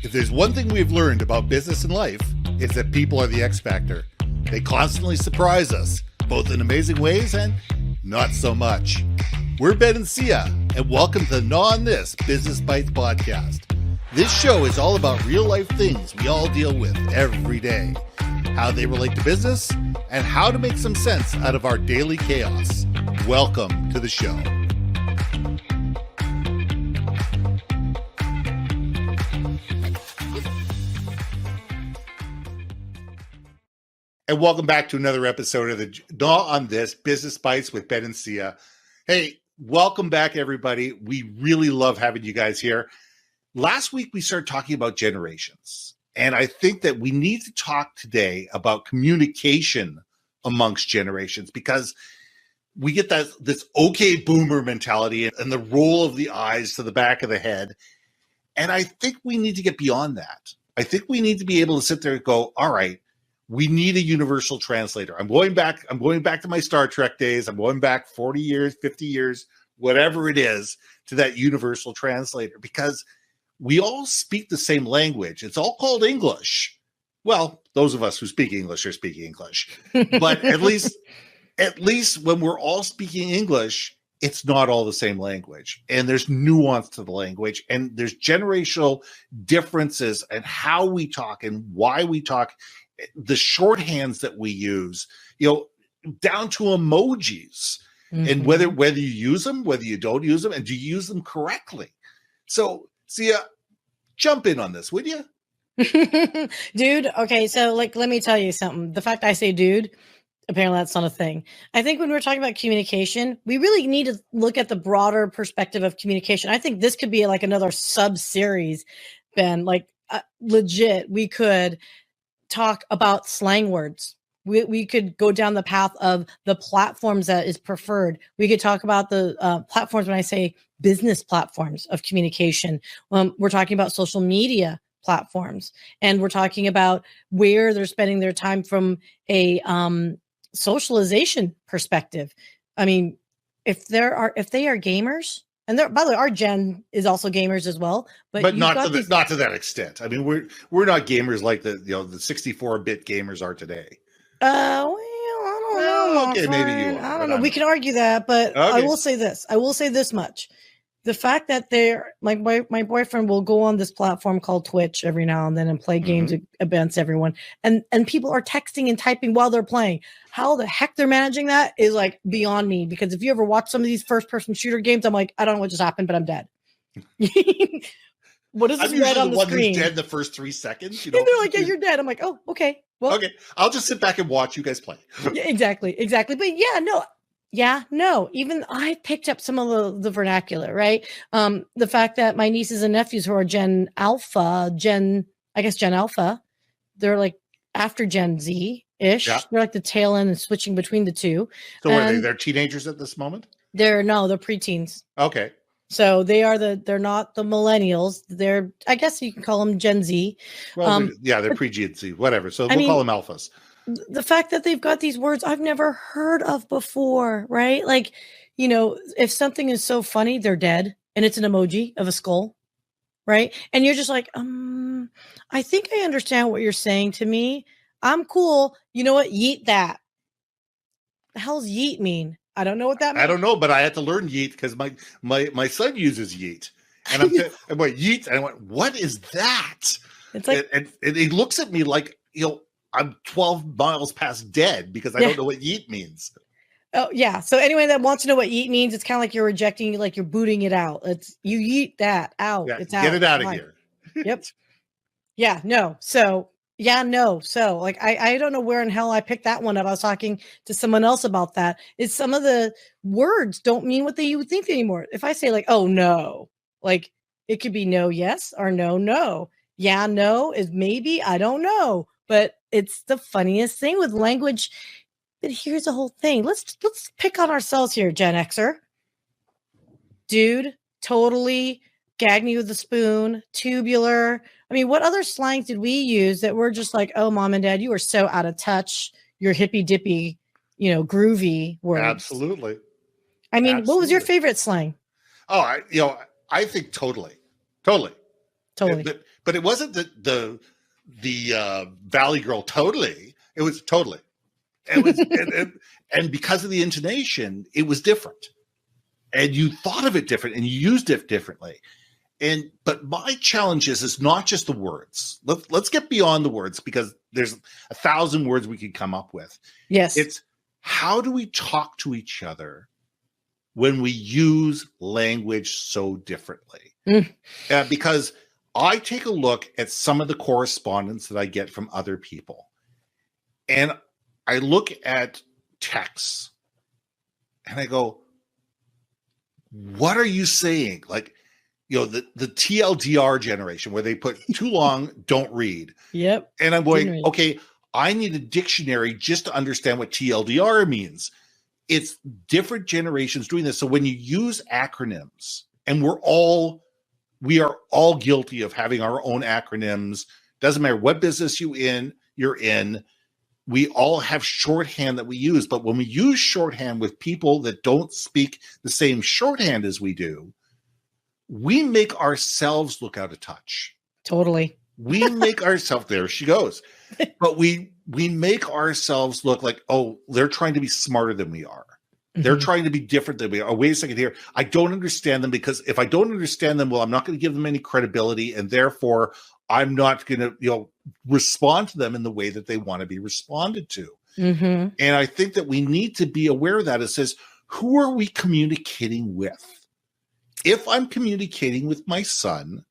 If there's one thing we've learned about business and life, it's that people are the X factor. They constantly surprise us, both in amazing ways and not so much. We're Baker and Syya, and welcome to GNAW On This Business Bites podcast. This show is all about real life things we all deal with every day, how they relate to business, and how to make some sense out of our daily chaos. Welcome to the show. And welcome back to another episode of the GNAW On This Business Bites with Baker and Syya. Hey, welcome back, everybody. We really love having you guys here. Last week, we started talking about generations. And I think that we need to talk today about communication amongst generations, because we get this okay boomer mentality and the roll of the eyes to the back of the head. And I think we need to get beyond that. I think we need to be able to sit there and go, all right, we need a universal translator. I'm going back to my Star Trek days. I'm going back 40 years, 50 years, whatever it is, to that universal translator, because we all speak the same language. It's all called English. Well, those of us who speak English are speaking English. But at least when we're all speaking English, it's not all the same language. And there's nuance to the language, and there's generational differences in how we talk and why we talk, the shorthands that we use, down to emojis, and whether you use them, whether you don't use them, and do you use them correctly. So, Syya, jump in on this, would you? Dude, okay, so let me tell you something. The fact I say dude, apparently that's not a thing. I think when we're talking about communication, we really need to look at the broader perspective of communication. I think this could be like another sub-series, Ben. Legit, we could talk about slang words. We could go down the path of the platforms that is preferred. We could talk about the platforms, when I say business platforms of communication. We're talking about social media platforms, and we're talking about where they're spending their time from a socialization perspective. I mean, if they are gamers, and by the way, our gen is also gamers as well, but not to that extent. I mean, we're not gamers like the 64-bit gamers are today. I don't know. Okay, maybe you are. I don't know. We can argue that, but okay. I will say this. I will say this much: the fact that my boyfriend will go on this platform called Twitch every now and then and play games against everyone, and people are texting and typing while they're playing. How the heck they're managing that is like beyond me, because if you ever watch some of these first-person shooter games, I'm like, I don't know what just happened, but I'm dead. What is this red on the screen? Who's dead the first 3 seconds. And they're like, yeah, you're dead. I'm like, oh, okay. Well, okay. I'll just sit back and watch you guys play. Yeah, exactly. But no. Even I picked up some of the vernacular, right? The fact that my nieces and nephews who are Gen Alpha, they're like after Gen Z-ish. Yeah. They're like the tail end and switching between the two. So they're teenagers at this moment? They're preteens. Okay. So they're not the Millennials. I guess you can call them Gen Z. Well, they're pre-Gen Z, whatever. So we'll call them alphas. The fact that they've got these words I've never heard of before, right? If something is so funny, they're dead, and it's an emoji of a skull, right? And you're just like, I think I understand what you're saying to me. I'm cool. You know what? Yeet that. The hell's yeet mean? I don't know what that means. I don't know, but I had to learn yeet because my son uses yeet. And I went, yeet. And I went, what is that? It's like, and he looks at me like, I'm 12 miles past dead because I don't know what yeet means. Oh, yeah. So anyone that wants to know what yeet means, it's kind of like you're rejecting, like you're booting it out. It's you yeet that out. Yeah, it's get it out of here. Yep. Yeah, no. So I don't know where in hell I picked that one up. I was talking to someone else about that. Is some of the words don't mean what you would think anymore. If I say like, oh no, like it could be no, yes, or no. Yeah, no is maybe, I don't know. But it's the funniest thing with language. But here's the whole thing. Let's pick on ourselves here, Gen Xer. Dude, totally. Gag me with a spoon, tubular. I mean, what other slangs did we use that were just like, oh, mom and dad, you are so out of touch. You're hippy dippy, groovy words. Absolutely. I mean, What was your favorite slang? Oh, I think totally. Totally. But it wasn't the Valley Girl totally. It was totally. It was, and because of the intonation, it was different. And you thought of it different and you used it differently. But my challenge is not just the words. Let's get beyond the words, because there's 1,000 words we could come up with. Yes. It's how do we talk to each other when we use language so differently? Because I take a look at some of the correspondence that I get from other people, and I look at texts and I go, what are you saying? Like, the TLDR generation, where they put too long, don't read. Yep. And I'm going, okay, I need a dictionary just to understand what TLDR means. It's different generations doing this. So when you use acronyms, and we are all guilty of having our own acronyms, doesn't matter what business you're in, we all have shorthand that we use. But when we use shorthand with people that don't speak the same shorthand as we do, we make ourselves look out of touch. Totally. We make ourselves, there she goes. But we make ourselves look like, oh, they're trying to be smarter than we are. They're trying to be different than we are. Oh, wait a second here. I don't understand them, because if I don't understand them, well, I'm not going to give them any credibility, and therefore I'm not going to, respond to them in the way that they want to be responded to. And I think that we need to be aware of that. It says, who are we communicating with? If I'm communicating with my son,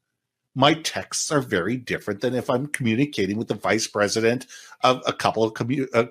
my texts are very different than if I'm communicating with the vice president of a couple of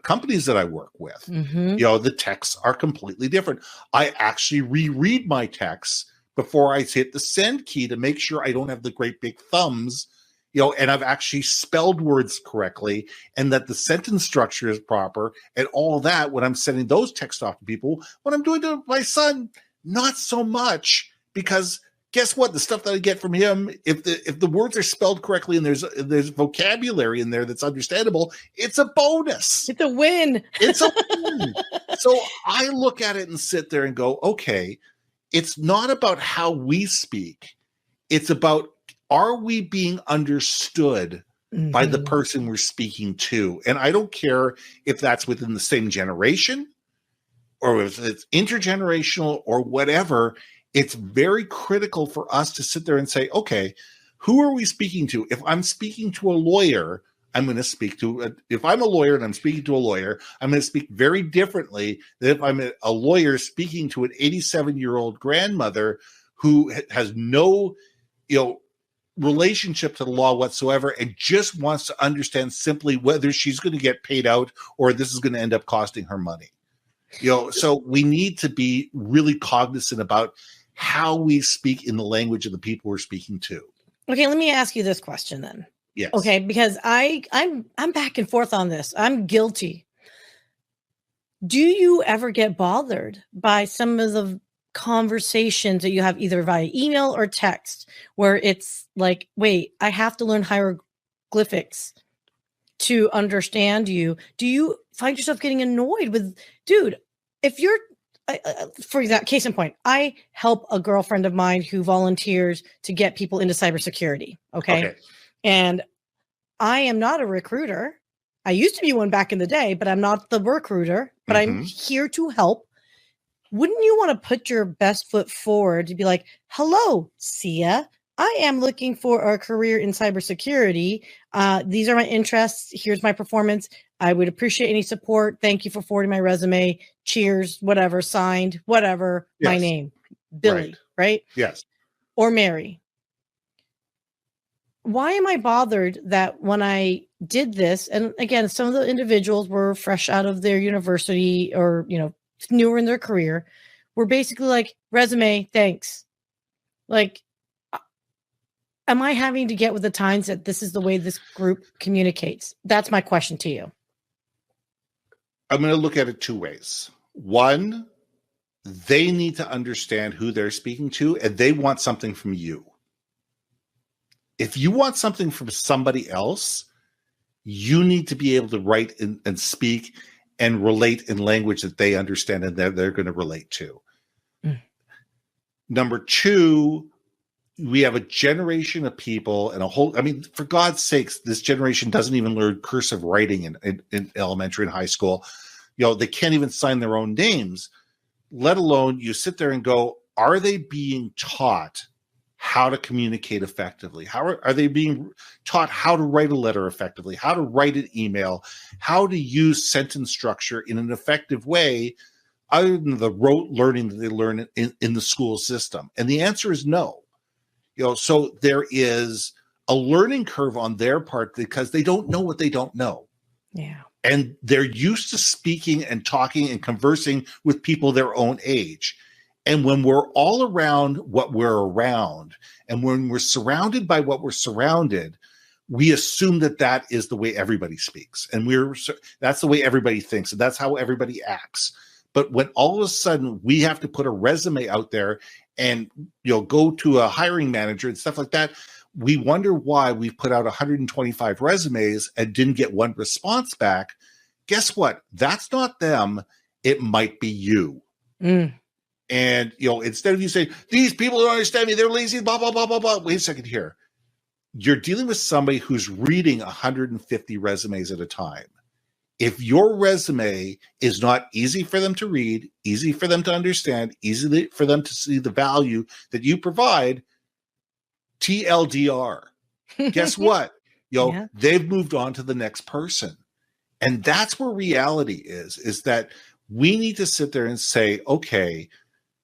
companies that I work with. The texts are completely different. I actually reread my texts before I hit the send key to make sure I don't have the great big thumbs, and I've actually spelled words correctly, and that the sentence structure is proper, and all that when I'm sending those texts off to people. When I'm doing it to my son, not so much, because guess what? The stuff that I get from him, if the words are spelled correctly and there's vocabulary in there that's understandable, it's a bonus. It's a win. It's a win. So I look at it and sit there and go, okay, it's not about how we speak. It's about, are we being understood by the person we're speaking to? And I don't care if that's within the same generation or if it's intergenerational or whatever. It's very critical for us to sit there and say, okay, who are we speaking to? If I'm speaking to a lawyer, I'm going to speak to, if I'm a lawyer and I'm speaking to a lawyer, I'm going to speak very differently than if I'm a lawyer speaking to an 87-year-old grandmother who has no, relationship to the law whatsoever, and just wants to understand simply whether she's going to get paid out or this is going to end up costing her money. So we need to be really cognizant about how we speak in the language of the people we're speaking to. Okay, let me ask you this question then. Yes. Okay, because I'm back and forth on this. I'm guilty. Do you ever get bothered by some of the conversations that you have either via email or text where it's like, wait, I have to learn hieroglyphics to understand you? Do you find yourself getting annoyed with, dude, if you're, for example, case in point, I help a girlfriend of mine who volunteers to get people into cybersecurity. Okay. And I am not a recruiter. I used to be one back in the day, but I'm not the recruiter, but I'm here to help. Wouldn't you want to put your best foot forward to be like, hello, Syya, I am looking for a career in cybersecurity. These are my interests. Here's my performance. I would appreciate any support. Thank you for forwarding my resume. Cheers, whatever, signed, whatever, my name, Billy, right? Yes. Or Mary. Why am I bothered that when I did this, and again, some of the individuals were fresh out of their university or, newer in their career, were basically like, resume, thanks. Like, am I having to get with the times that this is the way this group communicates? That's my question to you. I'm going to look at it two ways. One, they need to understand who they're speaking to, and they want something from you. If you want something from somebody else, you need to be able to write and speak and relate in language that they understand and that they're going to relate to. Number two, we have a generation of people and a whole, I mean, for God's sakes, this generation doesn't even learn cursive writing in elementary and high school. You know, they can't even sign their own names, let alone you sit there and go, are they being taught how to communicate effectively? How are they being taught how to write a letter effectively, how to write an email, how to use sentence structure in an effective way, other than the rote learning that they learn in the school system? And the answer is no. You know, so there is a learning curve on their part because they don't know what they don't know. Yeah. And they're used to speaking and talking and conversing with people their own age. And when we're all around what we're around, and when we're surrounded by what we're surrounded, we assume that that is the way everybody speaks. And that's the way everybody thinks. And that's how everybody acts. But when all of a sudden we have to put a resume out there and, you know, go to a hiring manager and stuff like that, we wonder why we've put out 125 resumes and didn't get one response back. Guess what? That's not them. It might be you. Mm. And, you know, instead of you saying, these people don't understand me, they're lazy, blah, blah, blah, blah, blah. Wait a second here. You're dealing with somebody who's reading 150 resumes at a time. If your resume is not easy for them to read, easy for them to understand, easy for them to see the value that you provide, TLDR. Guess what? You know, Yeah. They've moved on to the next person. And that's where reality is that we need to sit there and say, okay,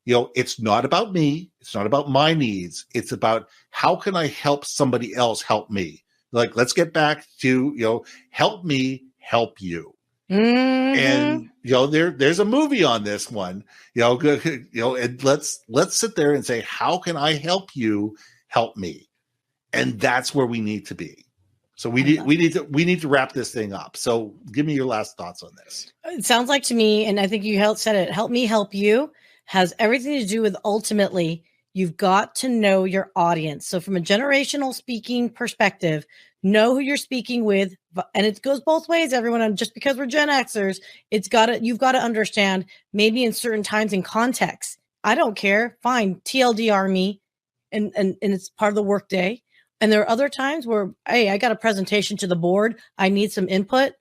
you know, it's not about me. It's not about my needs. It's about how can I help somebody else help me? Like, let's get back to, you know, help me help you. Mm-hmm. And, you know, there's a movie on this one, and let's sit there and say, how can I help you help me? And that's where we need to be. So we need to wrap this thing up. So give me your last thoughts on this. It sounds like to me, and I think you said it, help me help you, has everything to do with ultimately you've got to know your audience. So from a generational speaking perspective, know who you're speaking with. And it goes both ways, everyone. And just because we're Gen Xers, you've got to understand maybe in certain times and contexts. I don't care. Fine. TLDR me. And it's part of the workday. And there are other times where, hey, I got a presentation to the board. I need some input.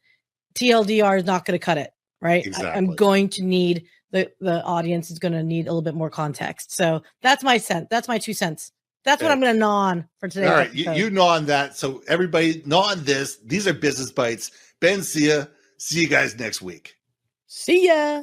TLDR is not going to cut it, right? Exactly. I'm going to need the audience is going to need a little bit more context. So that's my sense. That's my 2 cents. That's what I'm going to gnaw on for today. All right, you gnaw on that. So everybody gnaw on this. These are Business Bites. Ben, see you guys next week. See ya.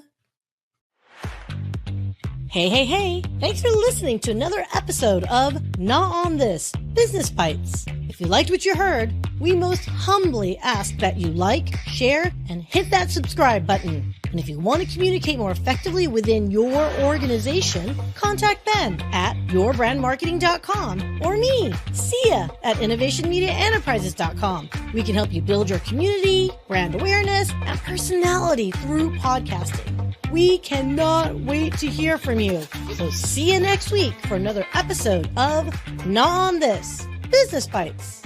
Hey. Thanks for listening to another episode of Gnaw on This, Business Bites. If you liked what you heard, we most humbly ask that you like, share, and hit that subscribe button. And if you want to communicate more effectively within your organization, contact Ben at yourbrandmarketing.com or me, Syya, at innovationmediaenterprises.com. We can help you build your community, brand awareness, and personality through podcasting. We cannot wait to hear from you. So see you next week for another episode of Gnaw on This, Business Bites.